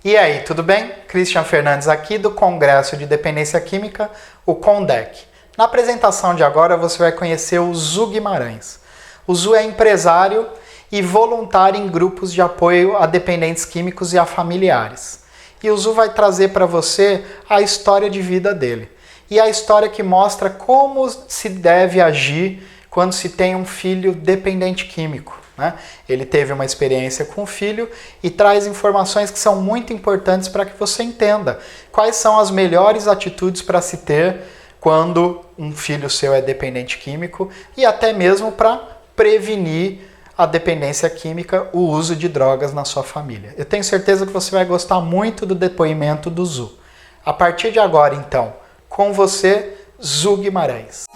E aí, tudo bem? Christian Fernandes aqui do Congresso de Dependência Química, o CONDEC. Na apresentação de agora você vai conhecer o Zu Guimarães. O Zu é empresário e voluntário em grupos de apoio a dependentes químicos e a familiares. E o Zu vai trazer para você a história de vida dele. E a história que mostra como se deve agir quando se tem um filho dependente químico. Ele teve uma experiência com o filho e traz informações que são muito importantes para que você entenda quais são as melhores atitudes para se ter quando um filho seu é dependente químico e até mesmo para prevenir a dependência química, o uso de drogas na sua família. Eu tenho certeza que você vai gostar muito do depoimento do Zu. A partir de agora, então, com você, Zu Guimarães.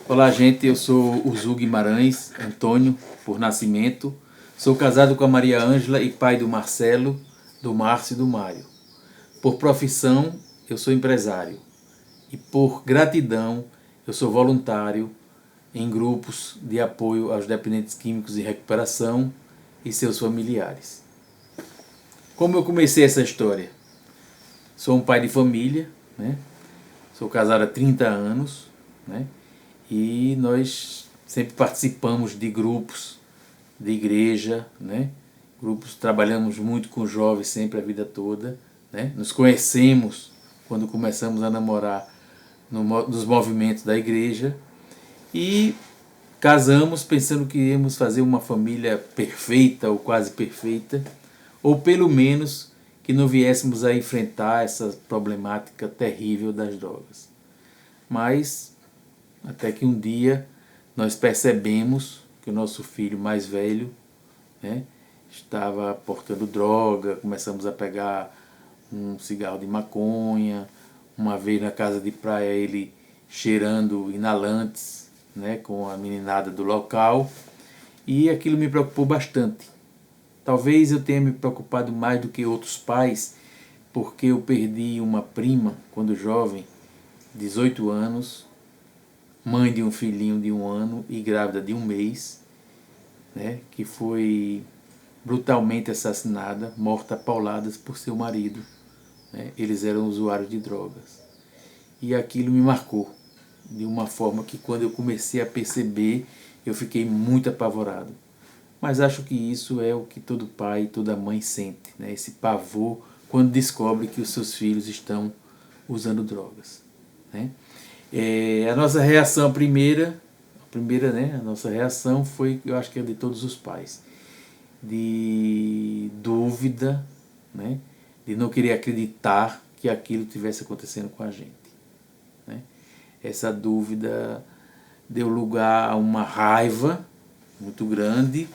Olá, gente, eu sou o Zu Guimarães, Antônio, por nascimento. Sou casado com a Maria Ângela e pai do Marcelo, do Márcio e do Mário. Por profissão, eu sou empresário. E por gratidão, eu sou voluntário em grupos de apoio aos dependentes químicos de recuperação e seus familiares. Como eu comecei essa história? Sou um pai de família, né? Sou casado há 30 anos, né? E nós sempre participamos de grupos de igreja, né? Grupos, trabalhamos muito com jovens sempre a vida toda, né? Nos conhecemos quando começamos a namorar nos movimentos da igreja e casamos pensando que íamos fazer uma família perfeita ou quase perfeita, ou pelo menos que não viéssemos a enfrentar essa problemática terrível das drogas. Mas até que um dia nós percebemos que o nosso filho mais velho, né, estava portando droga, começamos a pegar um cigarro de maconha, uma vez na casa de praia ele cheirando inalantes, né, com a meninada do local, e aquilo me preocupou bastante. Talvez eu tenha me preocupado mais do que outros pais, porque eu perdi uma prima quando jovem, 18 anos, mãe de um filhinho de 1 ano e grávida de 1 mês, né, que foi brutalmente assassinada, morta a pauladas por seu marido. Né? Eles eram usuários de drogas. E aquilo me marcou de uma forma que quando eu comecei a perceber, eu fiquei muito apavorado. Mas acho que isso é o que todo pai e toda mãe sente, né? Esse pavor quando descobre que os seus filhos estão usando drogas. Né? A nossa reação, a primeira, né, a nossa reação foi, eu acho que é de todos os pais, de dúvida, né, de não querer acreditar que aquilo estivesse acontecendo com a gente. Né? Essa dúvida deu lugar a uma raiva muito grande,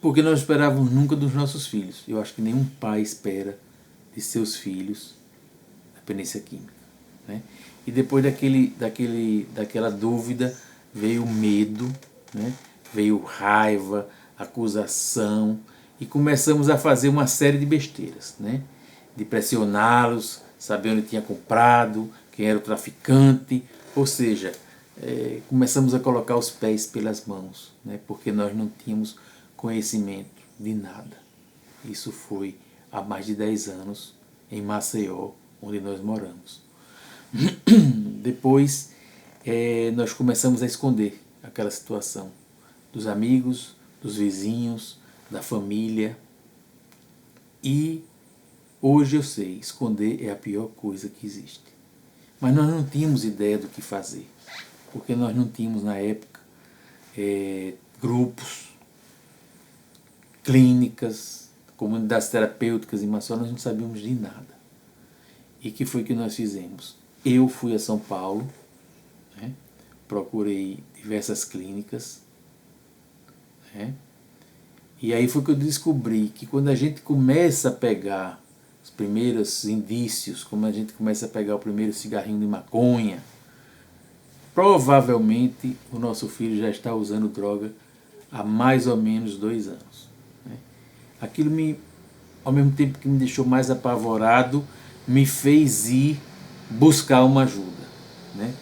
porque não esperávamos nunca dos nossos filhos. Eu acho que nenhum pai espera de seus filhos dependência química. Né? E depois daquela dúvida veio o medo, né? Veio raiva, acusação, e começamos a fazer uma série de besteiras, né? De pressioná-los, saber onde tinha comprado, quem era o traficante, ou seja, começamos a colocar os pés pelas mãos, né? Porque nós não tínhamos conhecimento de nada. Isso foi há mais de 10 anos em Maceió, onde nós moramos. Depois nós começamos a esconder aquela situação dos amigos, dos vizinhos, da família. E hoje eu sei, esconder é a pior coisa que existe. Mas nós não tínhamos ideia do que fazer, porque nós não tínhamos na época grupos, clínicas, comunidades terapêuticas em Maceió, nós não sabíamos de nada. E o que foi que nós fizemos? Eu fui a São Paulo, né? Procurei diversas clínicas, né? E aí foi que eu descobri que quando a gente começa a pegar os primeiros indícios, quando a gente começa a pegar o primeiro cigarrinho de maconha, provavelmente o nosso filho já está usando droga há mais ou menos 2 anos. Né? Aquilo ao mesmo tempo que me deixou mais apavorado, me fez ir buscar uma ajuda, né?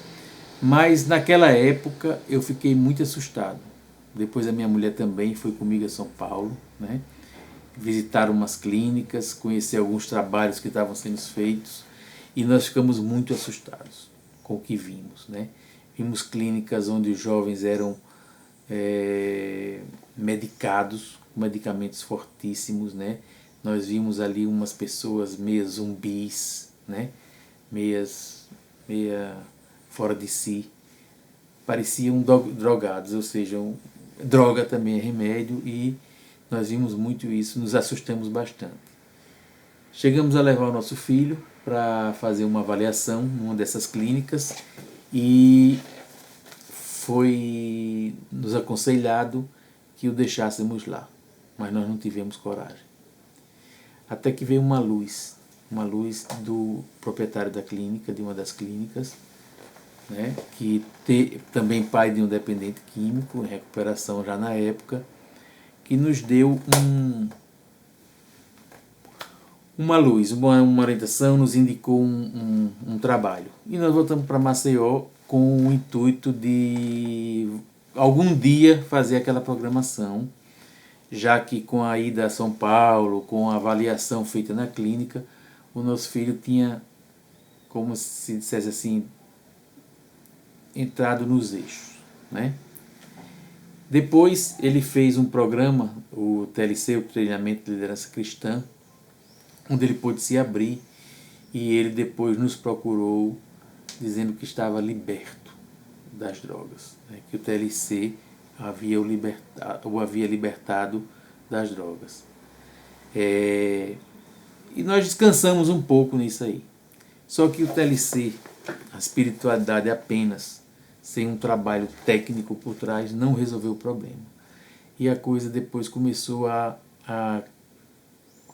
Mas naquela época eu fiquei muito assustado. Depois a minha mulher também foi comigo a São Paulo, né? Visitar umas clínicas, conhecer alguns trabalhos que estavam sendo feitos, e nós ficamos muito assustados com o que vimos, né? Vimos clínicas onde os jovens eram medicados com medicamentos fortíssimos, né? Nós vimos ali umas pessoas meio zumbis, né? Meia fora de si, pareciam drogados, ou seja, droga também é remédio, e nós vimos muito isso, nos assustamos bastante. Chegamos a levar o nosso filho para fazer uma avaliação numa dessas clínicas, e foi nos aconselhado que o deixássemos lá, mas nós não tivemos coragem. Até que veio uma luz do proprietário da clínica, de uma das clínicas, né, que também pai de um dependente químico, em recuperação já na época, que nos deu uma luz, uma orientação, nos indicou um trabalho. E nós voltamos para Maceió com o intuito de algum dia fazer aquela programação, já que com a ida a São Paulo, com a avaliação feita na clínica, o nosso filho tinha, como se dissesse assim, entrado nos eixos, né? Depois ele fez um programa, o TLC, o Treinamento de Liderança Cristã, onde ele pôde se abrir, e ele depois nos procurou dizendo que estava liberto das drogas, né? Que o TLC o havia libertado das drogas. E nós descansamos um pouco nisso aí. Só que o TLC, a espiritualidade apenas, sem um trabalho técnico por trás, não resolveu o problema. E a coisa depois começou a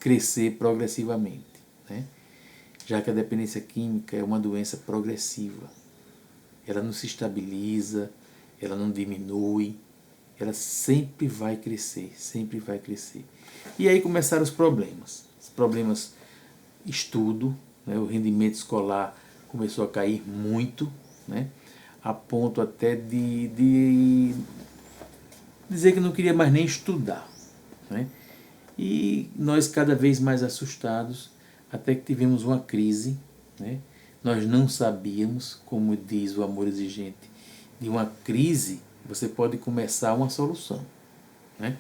crescer progressivamente, né? Já que a dependência química é uma doença progressiva. Ela não se estabiliza, ela não diminui, ela sempre vai crescer, sempre vai crescer. E aí começaram os problemas. Os problemas, estudo, né? O rendimento escolar começou a cair muito, né? A ponto até de dizer que não queria mais nem estudar, né? E nós cada vez mais assustados, até que tivemos uma crise, né? Nós não sabíamos, como diz o Amor Exigente, de uma crise você pode começar uma solução, né?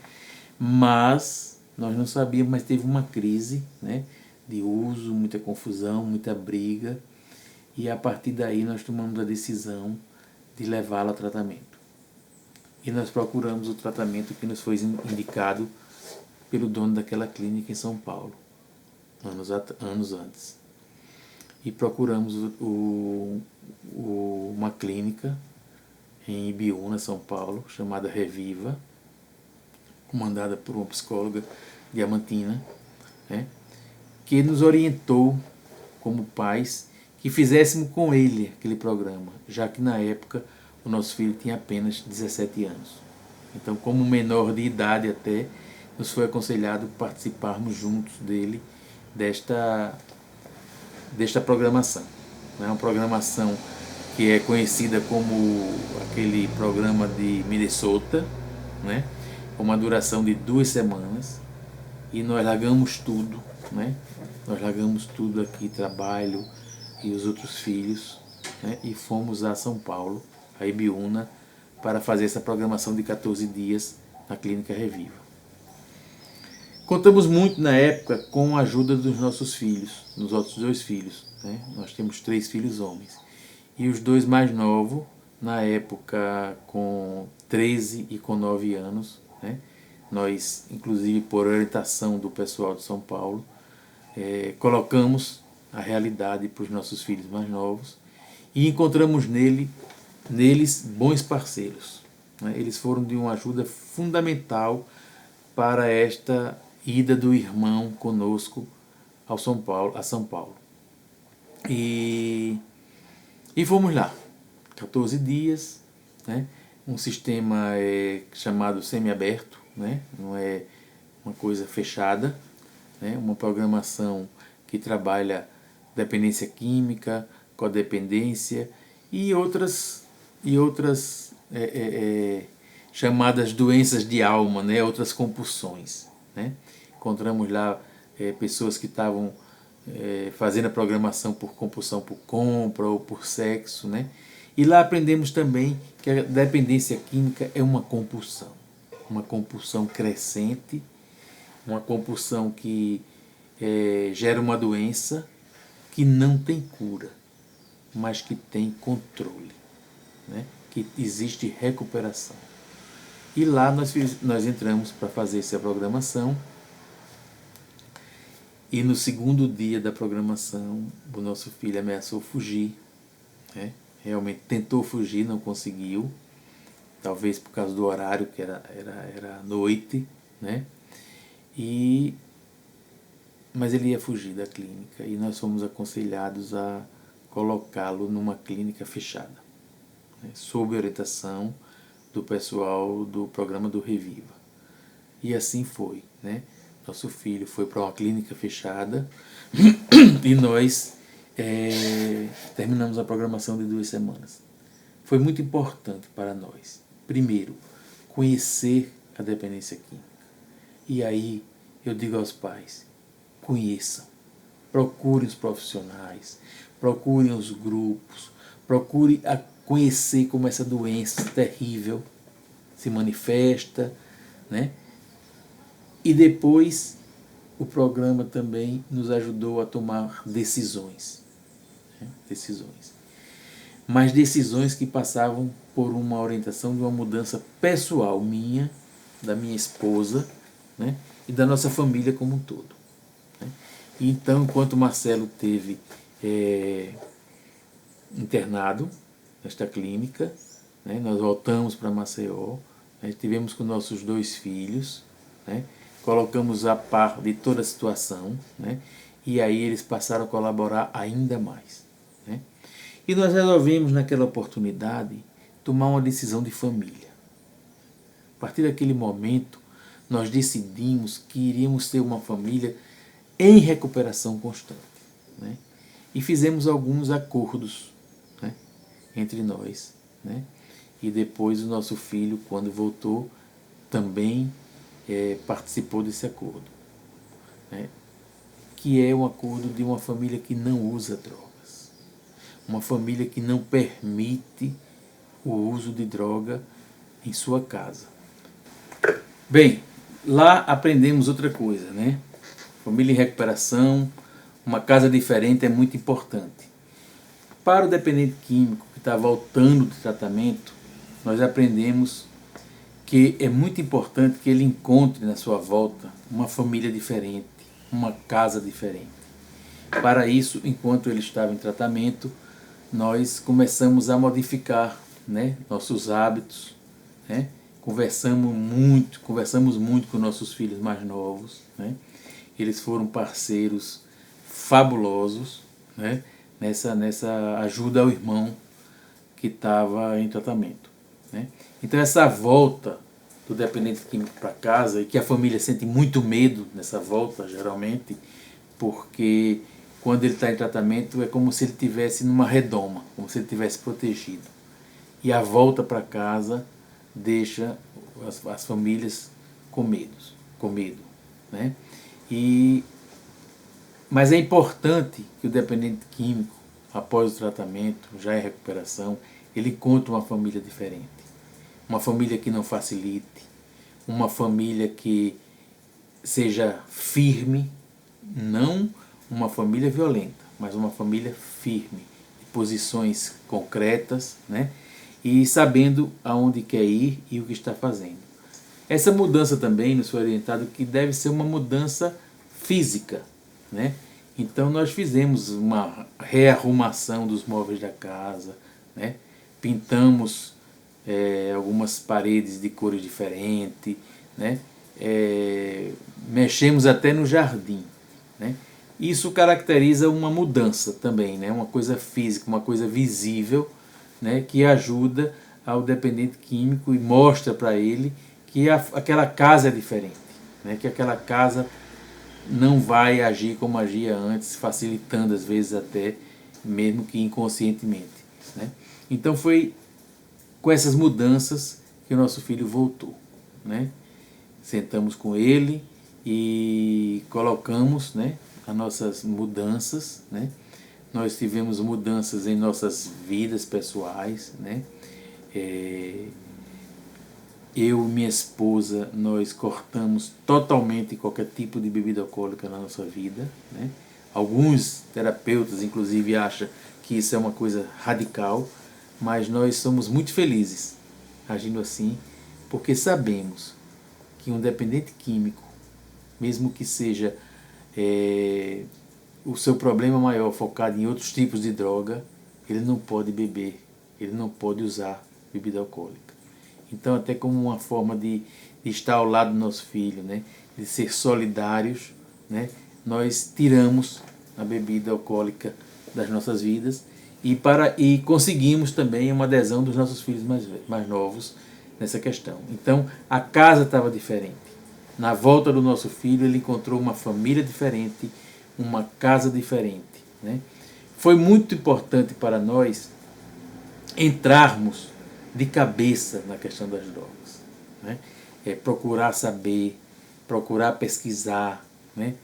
Mas nós não sabíamos, mas teve uma crise, né? De uso, muita confusão, muita briga, e a partir daí nós tomamos a decisão de levá-la a tratamento. E nós procuramos o tratamento que nos foi indicado pelo dono daquela clínica em São Paulo, anos antes. E procuramos uma clínica em Ibiúna, São Paulo, chamada Reviva, comandada por uma psicóloga diamantina, né, que nos orientou como pais que fizéssemos com ele aquele programa, já que na época o nosso filho tinha apenas 17 anos. Então, como menor de idade até, nos foi aconselhado participarmos juntos dele desta programação. É uma programação que é conhecida como aquele programa de Minnesota, né? Com uma duração de 2 semanas, e nós largamos tudo, né? Nós largamos tudo aqui, trabalho e os outros filhos, né? E fomos a São Paulo, a Ibiúna, para fazer essa programação de 14 dias na Clínica Reviva. Contamos muito na época com a ajuda dos nossos filhos, dos outros 2 filhos, né? Nós temos 3 filhos homens. E os 2 mais novos, na época com 13 e com 9 anos, né? Nós, inclusive por orientação do pessoal de São Paulo, colocamos a realidade para os nossos filhos mais novos e encontramos neles bons parceiros, né? Eles foram de uma ajuda fundamental para esta ida do irmão conosco a São Paulo. E fomos lá, 14 dias, né? Um sistema chamado semiaberto, né? Não é uma coisa fechada, né? Uma programação que trabalha dependência química, codependência e outras chamadas doenças de alma, né? Outras compulsões, né? Encontramos lá pessoas que estavam fazendo a programação por compulsão por compra ou por sexo, né? E lá aprendemos também que a dependência química é uma compulsão crescente, uma compulsão que gera uma doença que não tem cura, mas que tem controle, né? Que existe recuperação. E lá nós entramos para fazer essa programação. E no segundo dia da programação, o nosso filho ameaçou fugir, né? Realmente tentou fugir, não conseguiu, talvez por causa do horário, que era noite, né? Mas ele ia fugir da clínica e nós fomos aconselhados a colocá-lo numa clínica fechada, né? Sob orientação do pessoal do programa do Reviva. E assim foi, né? Nosso filho foi para uma clínica fechada e nós terminamos a programação de 2 semanas. Foi muito importante para nós, primeiro, conhecer a dependência química. E aí eu digo aos pais, conheçam, procurem os profissionais, procurem os grupos, procurem conhecer como essa doença terrível se manifesta, né? E depois o programa também nos ajudou a tomar decisões, né? Mas decisões que passavam por uma orientação de uma mudança pessoal minha, da minha esposa, né? E da nossa família como um todo, né? E então, enquanto o Marcelo teve internado nesta clínica, né? Nós voltamos para Maceió, né? Tivemos com nossos 2 filhos, né? Colocamos a par de toda a situação, né? E aí eles passaram a colaborar ainda mais, né? E nós resolvemos, naquela oportunidade, tomar uma decisão de família. A partir daquele momento, nós decidimos que iríamos ter uma família em recuperação constante, né? E fizemos alguns acordos, né, entre nós, né? E depois o nosso filho, quando voltou, também participou desse acordo, né? Que é um acordo de uma família que não usa drogas, uma família que não permite o uso de droga em sua casa. Bem, lá aprendemos outra coisa, né? Família em recuperação, uma casa diferente é muito importante. Para o dependente químico que está voltando do tratamento, nós aprendemos que é muito importante que ele encontre na sua volta uma família diferente, uma casa diferente. Para isso, enquanto ele estava em tratamento, nós começamos a modificar, né, nossos hábitos, né? Conversamos muito com nossos filhos mais novos, né? Eles foram parceiros fabulosos, né, nessa ajuda ao irmão que estava em tratamento, né? Então essa volta do dependente químico para casa, e que a família sente muito medo nessa volta, geralmente, porque quando ele está em tratamento é como se ele estivesse numa redoma, como se ele estivesse protegido. E a volta para casa deixa as famílias com medo, né? Mas é importante que o dependente químico, após o tratamento, já em recuperação, ele encontre uma família diferente. Uma família que não facilite, uma família que seja firme, não uma família violenta, mas uma família firme, de posições concretas, né? E sabendo aonde quer ir e o que está fazendo. Essa mudança também nos foi orientado que deve ser uma mudança física, né? Então nós fizemos uma rearrumação dos móveis da casa, né? Pintamos algumas paredes de cores diferentes, né? Mexemos até no jardim, né? Isso caracteriza uma mudança também, né? Uma coisa física, uma coisa visível, né? Que ajuda ao dependente químico e mostra para ele que aquela casa é diferente, né? Que aquela casa não vai agir como agia antes, facilitando às vezes até mesmo que inconscientemente, né? Então foi com essas mudanças que o nosso filho voltou, né? Sentamos com ele e colocamos, né, as nossas mudanças, né? Nós tivemos mudanças em nossas vidas pessoais, né? Eu e minha esposa, nós cortamos totalmente qualquer tipo de bebida alcoólica na nossa vida, né? Alguns terapeutas, inclusive, acham que isso é uma coisa radical, mas nós somos muito felizes agindo assim, porque sabemos que um dependente químico, mesmo que seja o seu problema maior focado em outros tipos de droga, ele não pode beber, ele não pode usar bebida alcoólica. Então, até como uma forma de estar ao lado do nosso filho, né, de ser solidários, né, nós tiramos a bebida alcoólica das nossas vidas e conseguimos também uma adesão dos nossos filhos mais novos nessa questão. Então, a casa estava diferente. Na volta do nosso filho, ele encontrou uma família diferente, uma casa diferente, né? Foi muito importante para nós entrarmos de cabeça na questão das drogas, né? Procurar saber, procurar pesquisar, né?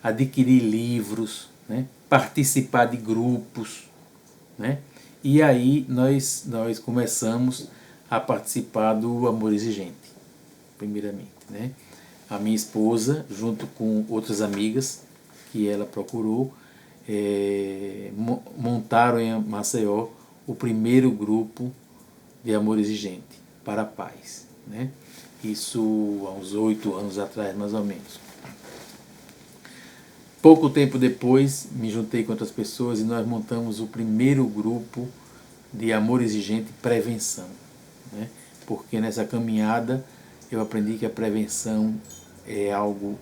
Adquirir livros, né? Participar de grupos, né? E aí nós começamos a participar do Amor Exigente, primeiramente, né? A minha esposa, junto com outras amigas que ela procurou, montaram em Maceió o primeiro grupo de Amor Exigente para a paz, né? Isso há uns 8 anos atrás, mais ou menos. Pouco tempo depois, me juntei com outras pessoas e nós montamos o primeiro grupo de Amor Exigente Prevenção, né? Porque nessa caminhada eu aprendi que a prevenção é algo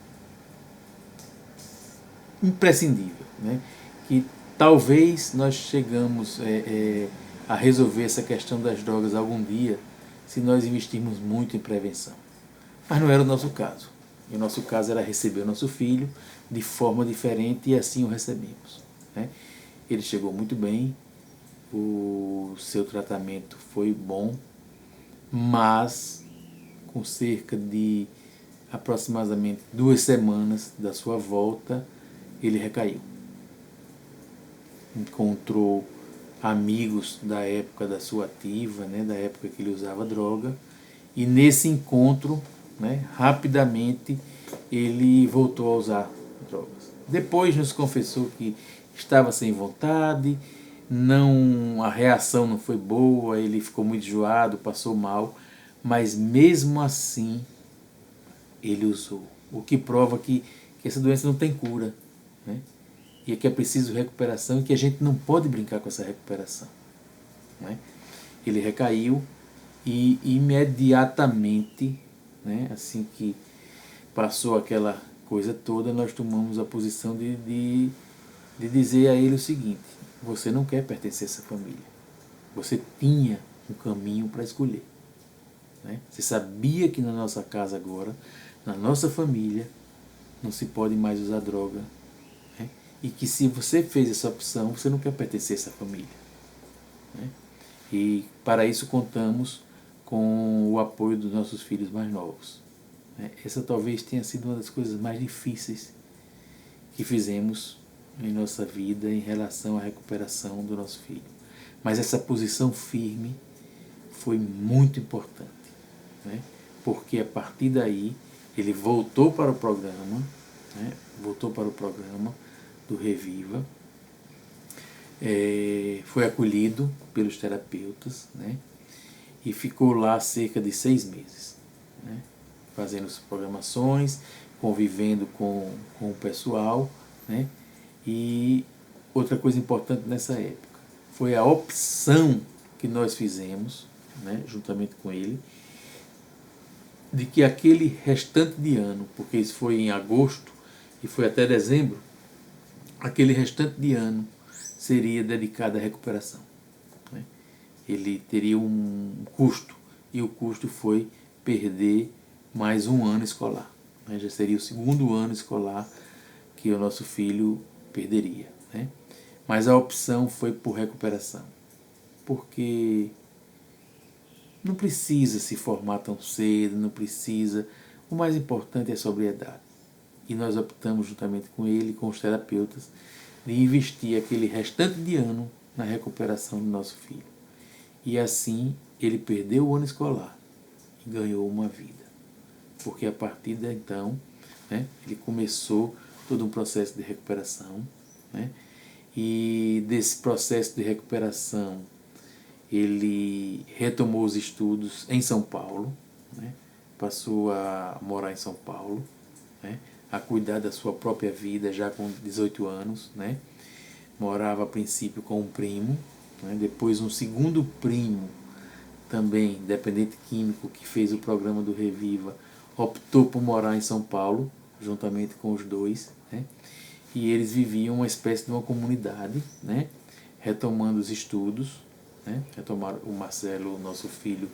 imprescindível, né? Que talvez nós chegamos a resolver essa questão das drogas algum dia se nós investirmos muito em prevenção. Mas não era o nosso caso. E o nosso caso era receber o nosso filho de forma diferente e assim o recebemos, né? Ele chegou muito bem, o seu tratamento foi bom, mas com cerca de aproximadamente 2 semanas da sua volta, ele recaiu. Encontrou amigos da época da sua ativa, né, da época que ele usava droga, e nesse encontro, né, rapidamente ele voltou a usar drogas. Depois nos confessou que estava sem vontade, a reação não foi boa, ele ficou muito enjoado, passou mal, mas mesmo assim ele usou. O que prova que essa doença não tem cura, né? E que é preciso recuperação e que a gente não pode brincar com essa recuperação, né? Ele recaiu e imediatamente, né, assim que passou aquela coisa toda, nós tomamos a posição de dizer a ele o seguinte: você não quer pertencer a essa família. Você tinha um caminho para escolher, né? Você sabia que na nossa casa agora, na nossa família, não se pode mais usar droga, né? E que se você fez essa opção, você não quer pertencer a essa família, né? E para isso contamos com o apoio dos nossos filhos mais novos, né? Essa talvez tenha sido uma das coisas mais difíceis que fizemos em nossa vida em relação à recuperação do nosso filho. Mas essa posição firme foi muito importante, né? Porque a partir daí ele voltou para o programa, né? Voltou para o programa do Reviva, foi acolhido pelos terapeutas, né? E ficou lá cerca de 6 meses, né? Fazendo as programações, convivendo com o pessoal, né? E outra coisa importante nessa época foi a opção que nós fizemos, né, juntamente com ele, de que aquele restante de ano, porque isso foi em agosto e foi até dezembro, aquele restante de ano seria dedicado à recuperação, né? Ele teria um custo, e o custo foi perder mais um ano escolar, né? Já seria o 2º ano escolar que o nosso filho perderia, né? mas a opção foi por recuperação, porque não precisa se formar tão cedo, não precisa. O mais importante é a sobriedade. E nós optamos, juntamente com ele e com os terapeutas, de investir aquele restante de ano na recuperação do nosso filho. E assim ele perdeu o ano escolar e ganhou uma vida. Porque a partir de então, né, ele começou todo um processo de recuperação, né, e desse processo de recuperação ele retomou os estudos em São Paulo, né, passou a morar em São Paulo, né, a cuidar da sua própria vida já com 18 anos, né, morava a princípio com um primo, né, depois um segundo primo, também dependente químico, que fez o programa do Reviva, optou por morar em São Paulo, juntamente com os dois, né, e eles viviam uma espécie de uma comunidade, né, retomando os estudos, né, retomaram, o Marcelo, nosso filho,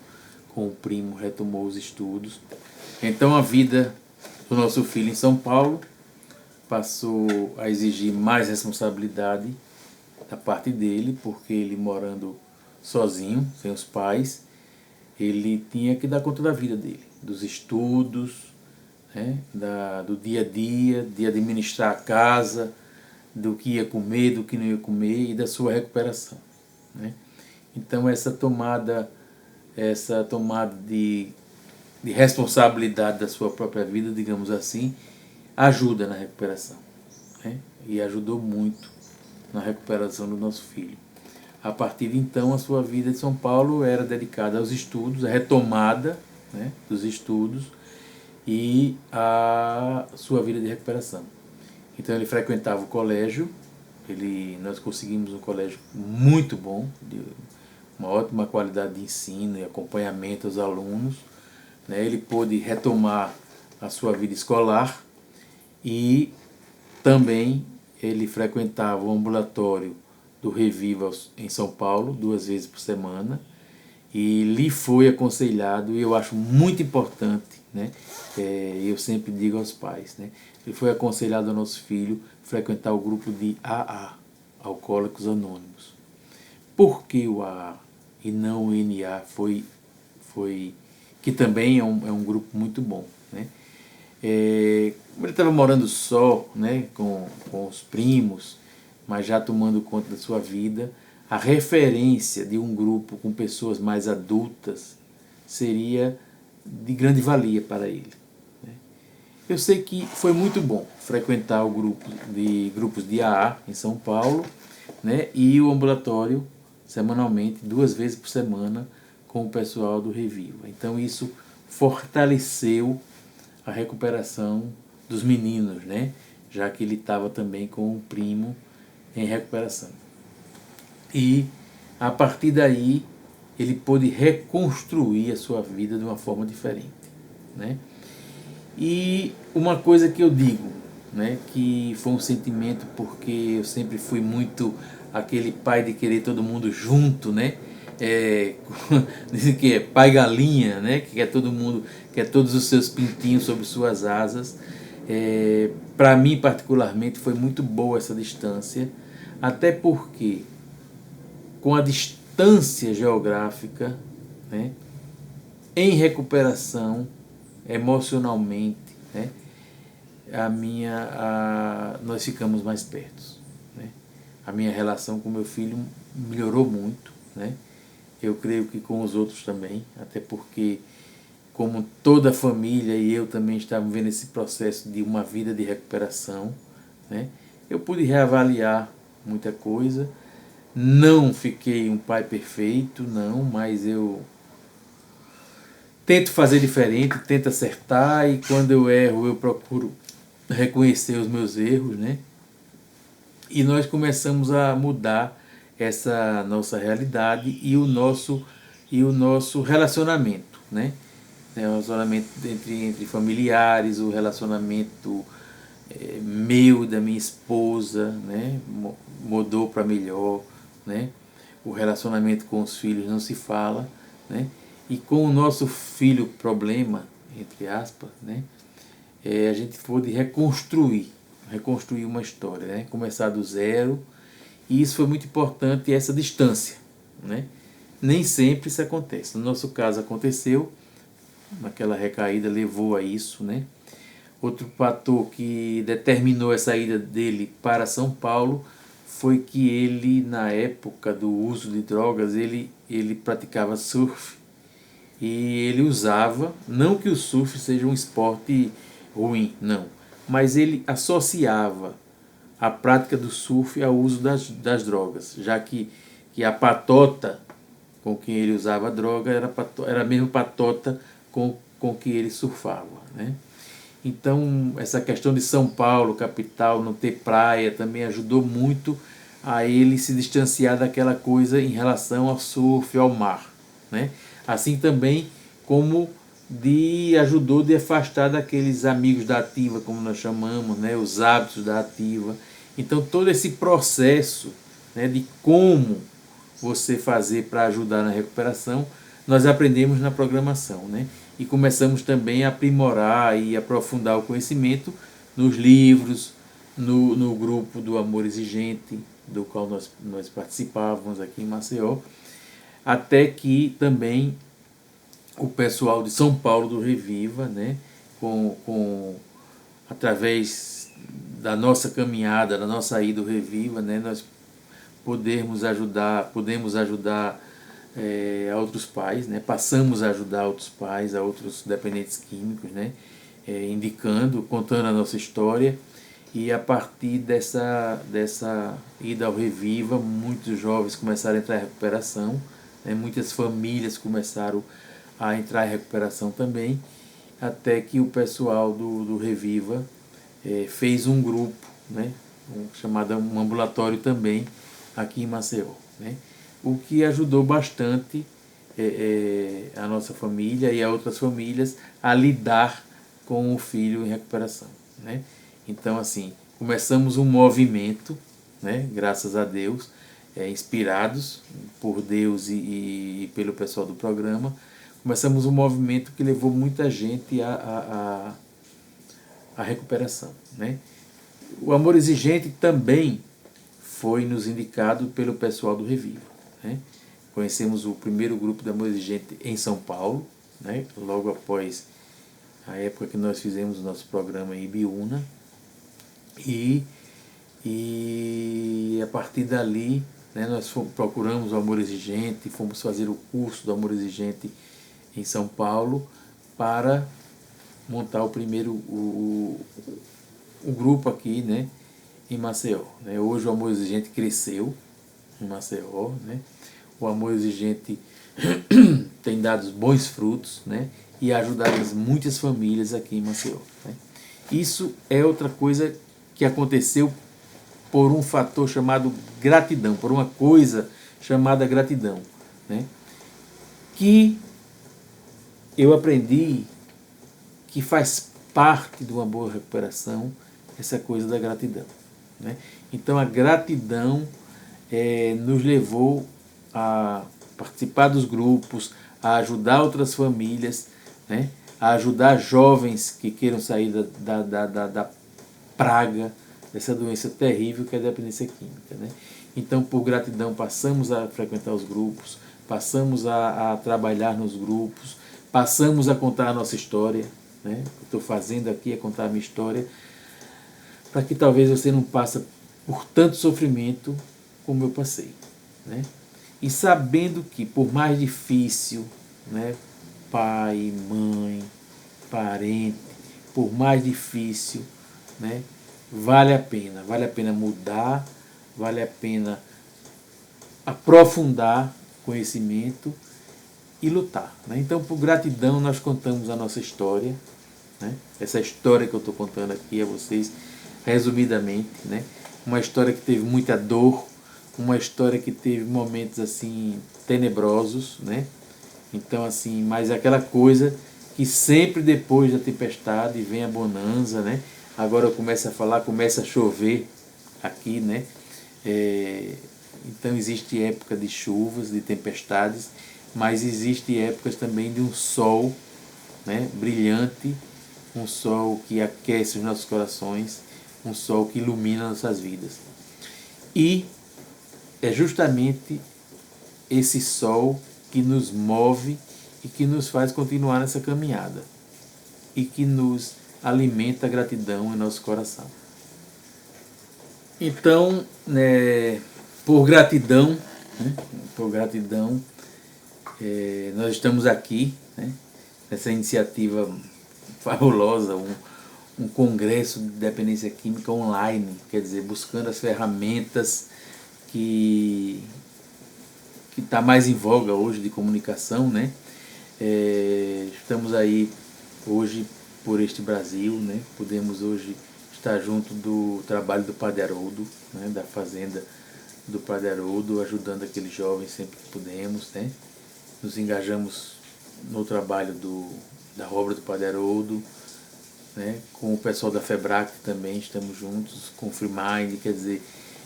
com o primo, retomou os estudos. Então a vida do nosso filho em São Paulo passou a exigir mais responsabilidade da parte dele, porque ele morando sozinho, sem os pais, ele tinha que dar conta da vida dele, dos estudos, né, do dia a dia, de administrar a casa, do que ia comer, do que não ia comer e da sua recuperação, né? Então essa tomada de responsabilidade da sua própria vida, digamos assim, ajuda na recuperação, né? E ajudou muito na recuperação do nosso filho. A partir de então, a sua vida em São Paulo era dedicada aos estudos, a retomada, né, dos estudos e a sua vida de recuperação. Então ele frequentava o colégio, nós conseguimos um colégio muito bom, de uma ótima qualidade de ensino e acompanhamento aos alunos, né? Ele pôde retomar a sua vida escolar e também ele frequentava o ambulatório do Reviva em São Paulo 2 vezes por semana, e lhe foi aconselhado, e eu acho muito importante, né? Eu sempre digo aos pais, né? Ele foi aconselhado ao nosso filho frequentar o grupo de AA, Alcoólicos Anônimos. Por que o AA e não o NA? Que também é um grupo muito bom, né? Como ele estava morando só, né, com os primos, mas já tomando conta da sua vida, a referência de um grupo com pessoas mais adultas seria de grande valia para ele, né? Eu sei que foi muito bom frequentar o grupos de AA em São Paulo, né, e o ambulatório semanalmente, 2 vezes por semana, com o pessoal do Reviva. Então isso fortaleceu a recuperação dos meninos, né, já que ele estava também com um primo em recuperação. E a partir daí ele pôde reconstruir a sua vida de uma forma diferente, né? E uma coisa que eu digo, né, que foi um sentimento, porque eu sempre fui muito aquele pai de querer todo mundo junto, né? Dizem que é pai galinha, né? Que quer todo mundo, quer todos os seus pintinhos sob suas asas. Para mim particularmente foi muito boa essa distância, até porque com a distância geográfica, né, em recuperação emocionalmente, né, nós ficamos mais perto, né? A minha relação com meu filho melhorou muito, né? Eu creio que com os outros também, até porque como toda a família e eu também estávamos vendo esse processo de uma vida de recuperação, né, eu pude reavaliar muita coisa. Não fiquei um pai perfeito, não, mas eu tento fazer diferente, tento acertar, e quando eu erro eu procuro reconhecer os meus erros, né? E nós começamos a mudar essa nossa realidade e o nosso relacionamento, né? O relacionamento entre familiares, o relacionamento meu e da minha esposa, né? Mudou para melhor, né? O relacionamento com os filhos não se fala, né? E com o nosso filho problema, entre aspas, né, a gente pôde reconstruir uma história, né? Começar do zero E isso foi muito importante, essa distância, né? Nem sempre isso acontece. No nosso caso aconteceu, naquela recaída levou a isso, né? Outro fator que determinou essa ida dele para São Paulo foi que ele, na época do uso de drogas, ele praticava surf e ele usava, não que o surf seja um esporte ruim, não, mas ele associava a prática do surf ao uso das drogas, já que a patota com que ele usava a droga era a mesma patota com que ele surfava, né? Então, essa questão de São Paulo, capital, não ter praia, também ajudou muito a ele se distanciar daquela coisa em relação ao surf, ao mar, né? Assim também como ajudou de afastar daqueles amigos da ativa, como nós chamamos, né? Os hábitos da ativa. Então, todo esse processo, né, de como você fazer para ajudar na recuperação, nós aprendemos na programação, né? E começamos também a aprimorar e aprofundar o conhecimento nos livros, no grupo do Amor Exigente, do qual nós participávamos aqui em Maceió, até que também o pessoal de São Paulo do Reviva, né, através da nossa caminhada, da nossa ida do Reviva, né, nós podemos ajudar a outros pais, né? Passamos a ajudar outros pais, a outros dependentes químicos, né? Indicando, contando a nossa história, e a partir dessa ida ao Reviva, muitos jovens começaram a entrar em recuperação, né? Muitas famílias começaram a entrar em recuperação também, até que o pessoal do Reviva fez um grupo, né? Chamado um ambulatório também, aqui em Maceió, né? O que ajudou bastante a nossa família e a outras famílias a lidar com o filho em recuperação, né? Então, assim, começamos um movimento, né? Graças a Deus, inspirados por Deus e pelo pessoal do programa, começamos um movimento que levou muita gente à recuperação, né? O Amor Exigente também foi nos indicado pelo pessoal do Reviva, né? Conhecemos o primeiro grupo de Amor Exigente em São Paulo, né? Logo após a época que nós fizemos o nosso programa em Ibiúna, e a partir dali, né, nós procuramos o Amor Exigente, fomos fazer o curso do Amor Exigente em São Paulo para montar o primeiro o grupo aqui, né, em Maceió, né? Hoje o Amor Exigente cresceu em Maceió, né? O Amor Exigente tem dado bons frutos, né? E ajudado muitas famílias aqui em Maceió, né? Isso é outra coisa que aconteceu por um fator chamado gratidão, por uma coisa chamada gratidão, né? Que eu aprendi que faz parte de uma boa recuperação essa coisa da gratidão, né? Então a gratidão nos levou a participar dos grupos, a ajudar outras famílias, né? A ajudar jovens que queiram sair da praga, dessa doença terrível que é a dependência química, né? Então, por gratidão, passamos a frequentar os grupos, passamos a trabalhar nos grupos, passamos a contar a nossa história, né? O que eu estou fazendo aqui é contar a minha história, para que talvez você não passe por tanto sofrimento como eu passei, né? E sabendo que, por mais difícil, né, pai, mãe, parente, por mais difícil, né, vale a pena mudar, vale a pena aprofundar conhecimento e lutar, né? Então, por gratidão, nós contamos a nossa história, né? Essa história que eu estou contando aqui a vocês, resumidamente, né? Uma história que teve muita dor, uma história que teve momentos assim tenebrosos, né? Então, assim, mas é aquela coisa que sempre depois da tempestade vem a bonança, né? Agora eu começo a falar, começa a chover aqui, né? Então existe época de chuvas, de tempestades, mas existe épocas também de um sol, né, brilhante, um sol que aquece os nossos corações, um sol que ilumina nossas vidas. E é justamente esse sol que nos move e que nos faz continuar nessa caminhada e que nos alimenta a gratidão em nosso coração. Então, por gratidão, nós estamos aqui, nessa iniciativa fabulosa, um congresso de dependência química online, quer dizer, buscando as ferramentas que está mais em voga hoje de comunicação, né? Estamos aí hoje por este Brasil, né? Podemos hoje estar junto do trabalho do Padre Haroldo, né? Da fazenda do Padre Haroldo, ajudando aqueles jovens sempre que podemos, né? Nos engajamos no trabalho da obra do Padre Haroldo, né? Com o pessoal da FEBRAC também estamos juntos, com o FreeMind, quer dizer,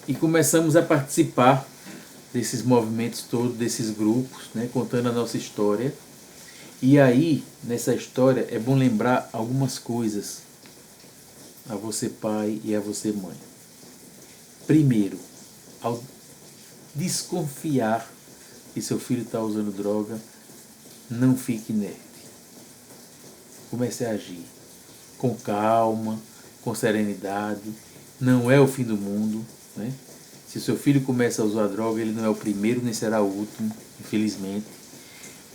e começamos a participar desses movimentos todos, desses grupos, né? Contando a nossa história. E aí, nessa história, é bom lembrar algumas coisas a você pai e a você mãe. Primeiro, ao desconfiar que seu filho está usando droga, não fique inerte. Comece a agir com calma, com serenidade. Não é o fim do mundo, né? Se seu filho começa a usar droga, ele não é o primeiro nem será o último, infelizmente.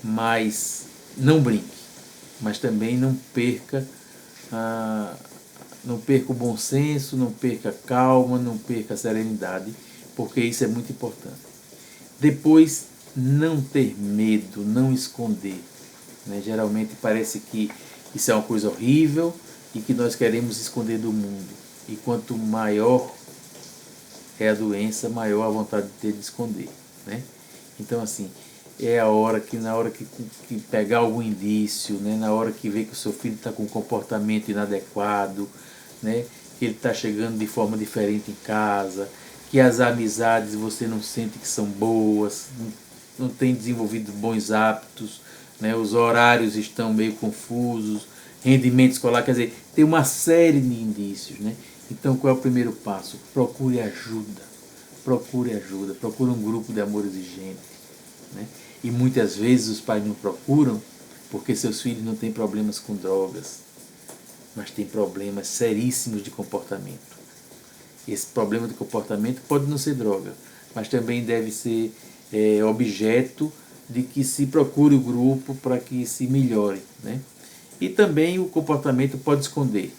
Mas não brinque, mas também não perca o bom senso, não perca a calma, não perca a serenidade, porque isso é muito importante. Depois, não ter medo, não esconder, né? Geralmente parece que isso é uma coisa horrível e que nós queremos esconder do mundo. E quanto maior é a doença, maior a vontade de ter de esconder, né? Então, assim, é a hora que, na hora que pegar algum indício, né? Na hora que vê que o seu filho está com um comportamento inadequado, né? Que ele está chegando de forma diferente em casa, que as amizades você não sente que são boas, não tem desenvolvido bons hábitos, né? Os horários estão meio confusos, rendimento escolar, quer dizer, tem uma série de indícios, né? Então, qual é o primeiro passo? Procure ajuda, procure um grupo de amor exigente, né? E muitas vezes os pais não procuram porque seus filhos não têm problemas com drogas, mas têm problemas seríssimos de comportamento. Esse problema de comportamento pode não ser droga, mas também deve ser objeto de que se procure o grupo para que se melhore, né? E também o comportamento pode esconder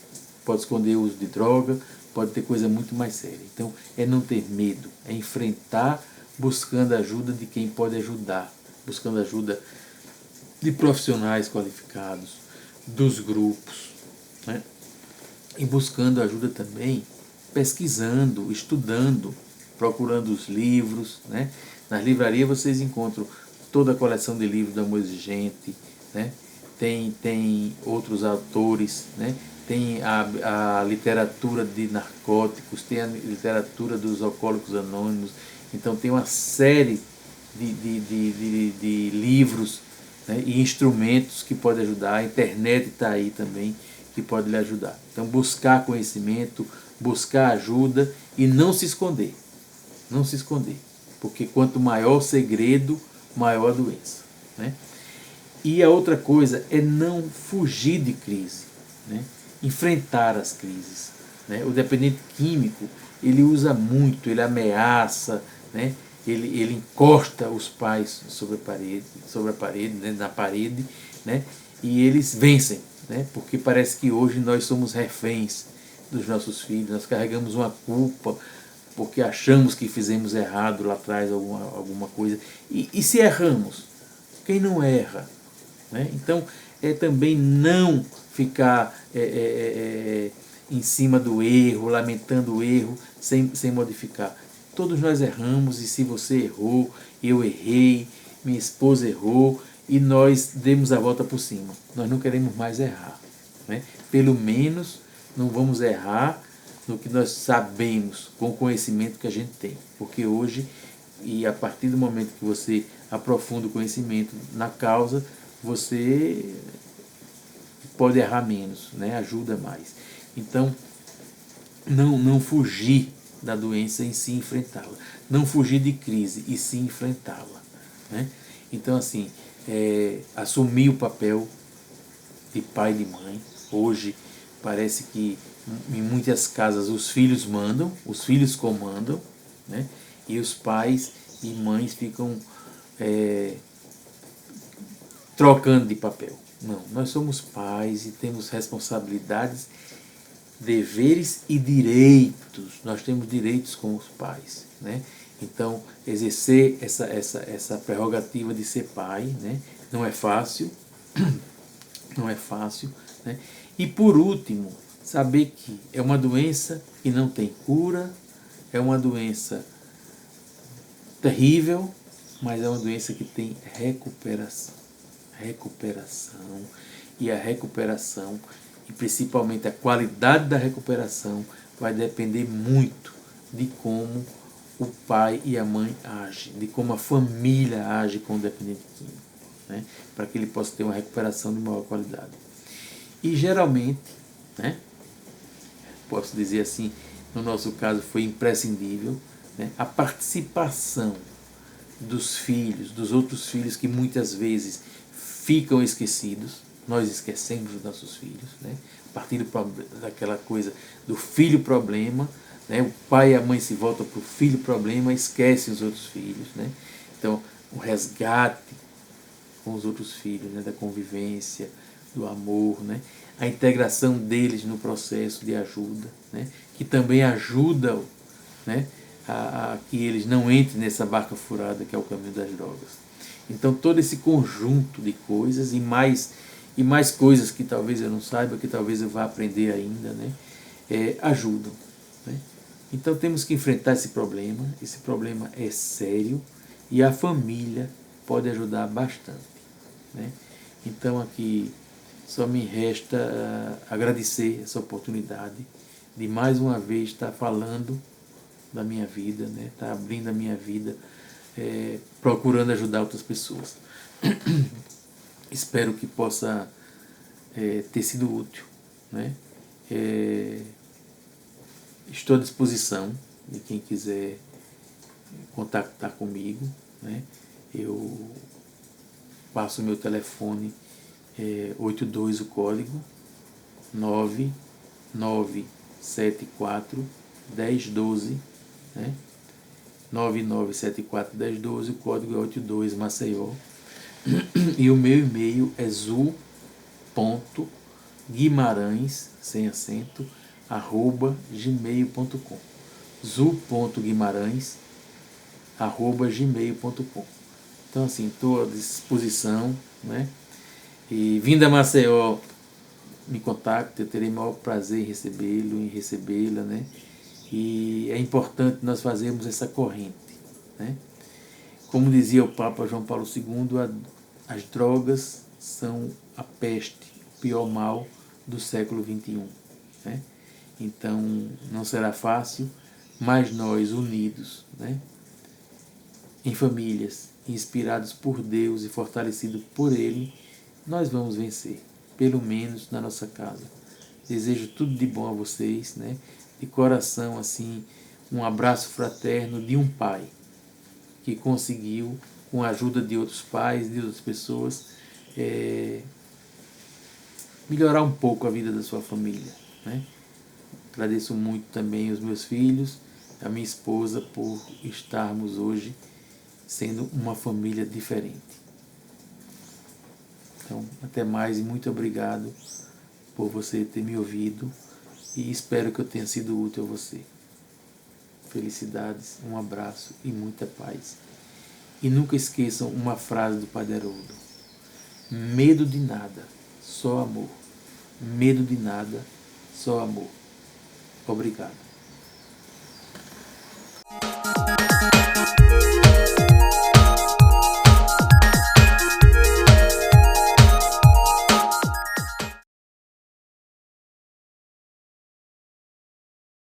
o uso de droga, pode ter coisa muito mais séria. Então, é não ter medo, é enfrentar buscando a ajuda de quem pode ajudar, buscando ajuda de profissionais qualificados, dos grupos, né? E buscando ajuda também, pesquisando, estudando, procurando os livros, né? Nas livrarias vocês encontram toda a coleção de livros do Amor Exigente, né? Tem outros autores, né? Tem a literatura de narcóticos, tem a literatura dos alcoólicos anônimos, então tem uma série de livros, né? E instrumentos que podem ajudar, a internet está aí também, que pode lhe ajudar. Então buscar conhecimento, buscar ajuda e não se esconder, porque quanto maior o segredo, maior a doença, né? E a outra coisa é não fugir de crise, né? Enfrentar as crises, né? O dependente químico, ele usa muito, ele ameaça, né? Ele encosta os pais sobre a parede, né? Na parede, né? E eles vencem, né? Porque parece que hoje nós somos reféns dos nossos filhos, nós carregamos uma culpa porque achamos que fizemos errado lá atrás alguma coisa. E se erramos? Quem não erra? Né? Então, é também não ficar em cima do erro, lamentando o erro, sem modificar. Todos nós erramos, e se você errou, eu errei, minha esposa errou, e nós demos a volta por cima. Nós não queremos mais errar, né? Pelo menos não vamos errar no que nós sabemos, com o conhecimento que a gente tem. Porque hoje, e a partir do momento que você aprofunda o conhecimento na causa, você pode errar menos, né? Ajuda mais. Então, não fugir da doença e se enfrentá-la. Não fugir de crise e se enfrentá-la, né? Então, assim, assumir o papel de pai e de mãe. Hoje parece que em muitas casas os filhos mandam, os filhos comandam, né? E os pais e mães ficam trocando de papel. Não, nós somos pais e temos responsabilidades, deveres e direitos. Nós temos direitos como os pais, né? Então, exercer essa prerrogativa de ser pai, né? Não é fácil, não é fácil, né? E por último, saber que é uma doença que não tem cura, é uma doença terrível, mas é uma doença que tem recuperação. Recuperação. E a recuperação, e principalmente a qualidade da recuperação, vai depender muito de como o pai e a mãe agem, de como a família age com o dependente químico, né? Para que ele possa ter uma recuperação de maior qualidade. E geralmente, né, posso dizer assim, no nosso caso foi imprescindível, né, a participação dos filhos, dos outros filhos que muitas vezes ficam esquecidos. Nós esquecemos os nossos filhos, né? A partir daquela coisa do filho problema, né? O pai e a mãe se voltam para o filho problema, esquecem os outros filhos, né? Então, o resgate com os outros filhos, né? Da convivência, do amor, né? A integração deles no processo de ajuda, né? Que também ajuda, né? A que eles não entrem nessa barca furada que é o caminho das drogas. Então todo esse conjunto de coisas e mais coisas que talvez eu não saiba, que talvez eu vá aprender ainda, né? Ajudam, né? Então temos que enfrentar esse problema é sério e a família pode ajudar bastante, né? Então aqui só me resta agradecer essa oportunidade de mais uma vez estar falando da minha vida, né? Estar abrindo a minha vida, procurando ajudar outras pessoas. Espero que possa ter sido útil, né? Estou à disposição de quem quiser contactar comigo, né? Eu passo o meu telefone 82, o código 9974 1012, né? 9974 1012, o código é 82 Maceió. E o meu e-mail é zu.guimarães, sem acento, @gmail.com. zu.guimarães, @gmail.com. Então, assim, estou à disposição, né? E vindo a Maceió, me contacte, eu terei o maior prazer em recebê-lo, em recebê-la, né? E é importante nós fazermos essa corrente, né? Como dizia o Papa João Paulo II, as drogas são a peste, o pior mal do século XXI, né? Então não será fácil, mas nós unidos, né, em famílias, inspirados por Deus e fortalecidos por Ele, nós vamos vencer, pelo menos na nossa casa. Desejo tudo de bom a vocês, né? De coração, assim, um abraço fraterno de um pai que conseguiu, com a ajuda de outros pais, de outras pessoas, melhorar um pouco a vida da sua família, né? Agradeço muito também os meus filhos, a minha esposa, por estarmos hoje sendo uma família diferente. Então, até mais e muito obrigado por você ter me ouvido e espero que eu tenha sido útil a você. Felicidades, um abraço e muita paz. E nunca esqueçam uma frase do Padre Haroldo: medo de nada, só amor. Medo de nada, só amor. Obrigado.